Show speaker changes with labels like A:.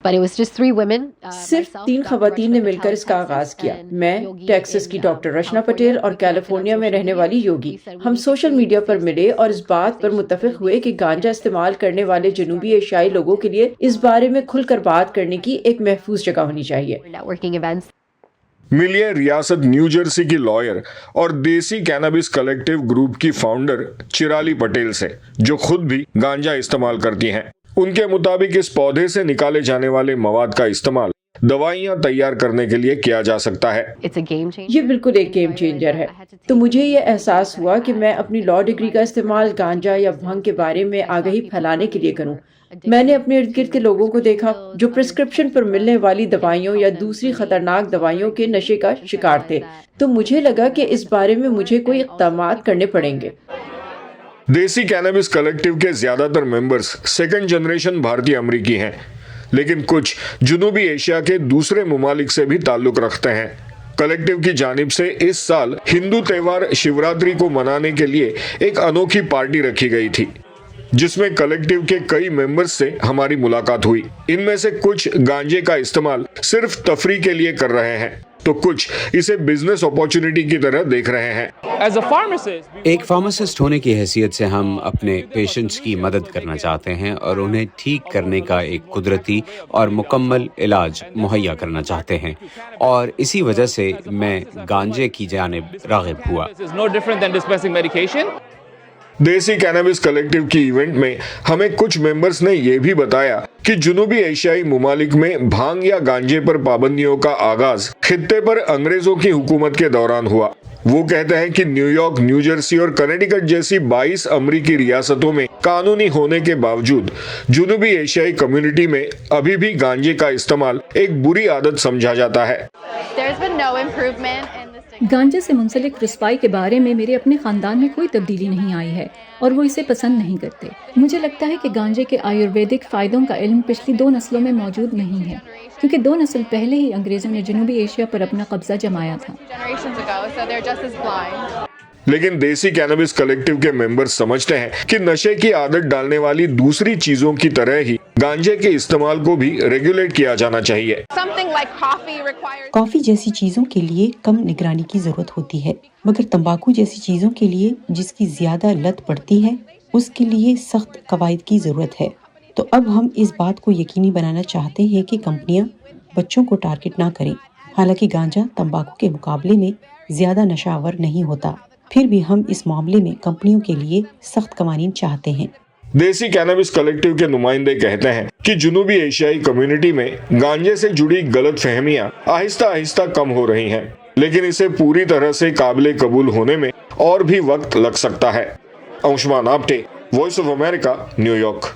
A: सिर्फ 3 खवातीन ने मिलकर इसका आगाज किया। मैं, टेक्सास की डॉक्टर रचना पटेल और कैलिफोर्निया में रहने वाली योगी। हम सोशल मीडिया पर मिले और इस बात पर मुत्तफिक हुए कि गांजा इस्तेमाल करने वाले जनूबी एशियाई लोगों के लिए इस बारे में खुलकर बात करने की एक महफूज जगह होनी चाहिए।
B: मिलिए रियासत न्यू जर्सी की लॉयर और देसी कैनबिस कलेक्टिव ग्रुप की फाउंडर चिराली पटेल से, जो खुद भी गांजा इस्तेमाल करती हैं। उनके मुताबिक इस पौधे से निकाले जाने वाले मवाद का इस्तेमाल दवाइयां तैयार करने के लिए किया जा सकता है।
A: ये बिल्कुल एक गेम चेंजर है। तो मुझे ये एहसास हुआ कि मैं अपनी लॉ डिग्री का इस्तेमाल गांजा या भंग के बारे में आगाही फैलाने के लिए करूं। मैंने अपने इर्द गिर्द के लोगों को देखा जो प्रिस्क्रिप्शन पर मिलने वाली दवाइयों या दूसरी खतरनाक दवाइयों के नशे का शिकार थे। तो मुझे लगा कि इस बारे में मुझे कोई इक़दामात करने पड़ेंगे।
B: देसी कैनबिस कलेक्टिव के ज्यादातर मेंबर्स सेकंड जनरेशन भारतीय अमेरिकी हैं, लेकिन कुछ जुनूबी एशिया के दूसरे ममालिक से भी ताल्लुक रखते हैं। कलेक्टिव की जानिब से इस साल हिंदू त्योहार शिवरात्रि को मनाने के लिए एक अनोखी पार्टी रखी गई थी, जिसमें कलेक्टिव के कई मेंबर्स से हमारी मुलाकात हुई। इनमें से कुछ गांजे का इस्तेमाल सिर्फ तफरी के लिए कर रहे हैं, तो कुछ इसे बिजनेस अपॉर्चुनिटी की तरह देख रहे हैं।
C: एक फार्मासिस्ट होने की हैसियत से हम अपने पेशेंट्स की मदद करना चाहते हैं और उन्हें ठीक करने का एक कुदरती और मुकम्मल इलाज मुहैया करना चाहते हैं, और इसी वजह से मैं गांजे की जानिब राग़िब हुआ।
B: देसी कैनबिस कलेक्टिव की इवेंट में हमें कुछ मेंबर्स ने यह भी बताया कि जुनूबी एशियाई ममालिक में भांग या गांजे पर पाबंदियों का आगाज खित्ते पर अंग्रेजों की हुकूमत के दौरान हुआ। वो कहते हैं कि न्यूयॉर्क, न्यू जर्सी और कनेटिकट जैसी 22 अमेरिकी रियासतों में कानूनी होने के बावजूद जुनूबी एशियाई कम्युनिटी में अभी भी गांजे का इस्तेमाल एक बुरी आदत समझा जाता है।
D: गांजे से मुंसलिक रुस्वाई के बारे में मेरे अपने खानदान में कोई तब्दीली नहीं आई है और वो इसे पसंद नहीं करते। मुझे लगता है कि गांजे के आयुर्वेदिक फ़ायदों का इल्म पिछली 2 नस्लों में मौजूद नहीं है, क्योंकि 2 नस्ल पहले ही अंग्रेज़ों ने जनूबी एशिया पर अपना कब्जा जमाया था।
B: लेकिन देसी कैनबिस कलेक्टिव के मेंबर्स समझते हैं कि नशे की आदत डालने वाली दूसरी चीजों की तरह ही गांजे के इस्तेमाल को भी रेगुलेट किया जाना चाहिए।
E: कॉफी जैसी चीजों के लिए कम निगरानी की जरूरत होती है, मगर तंबाकू जैसी चीजों के लिए जिसकी ज्यादा लत पड़ती है, उसके लिए सख्त कवायद की जरूरत है। तो अब हम इस बात को यकीनी बनाना चाहते हैं कि कंपनियां बच्चों को टारगेट ना करें। हालांकि गांजा तंबाकू के मुकाबले में ज्यादा नशावर नहीं होता, फिर भी हम इस मामले में कंपनियों के लिए सख्त कवानीन चाहते हैं।
B: देसी कैनबिस कलेक्टिव के नुमाइंदे कहते हैं कि जुनूबी एशियाई कम्युनिटी में गांजे से जुड़ी गलतफहमियां आहिस्ता आहिस्ता कम हो रही हैं, लेकिन इसे पूरी तरह से काबिले कबूल होने में और भी वक्त लग सकता है। Anshuman Apte, voice of America, New York.